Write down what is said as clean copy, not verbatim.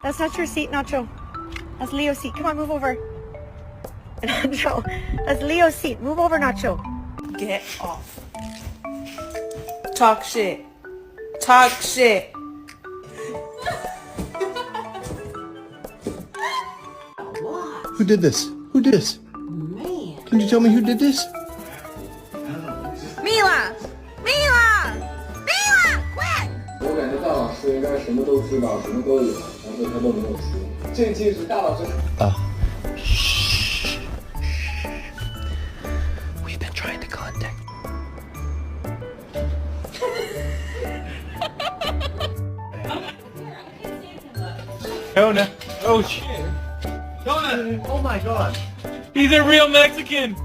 That's not your seat, Nacho. That's Leo's seat. Come on, move over. Nacho, that's Leo's seat. Move over, Nacho. Get off. Talk shit. Talk shit. Who did this? Who did this? Man. Can you tell me who did this? Mila! Mila! Mila! Quick! 我感觉大老师应该什么都知道，什么都有，但是他都没有说。这届是大老师。We've been trying to contact. Jonah. Oh shit. Jonah. Oh my god. He's a real Mexican.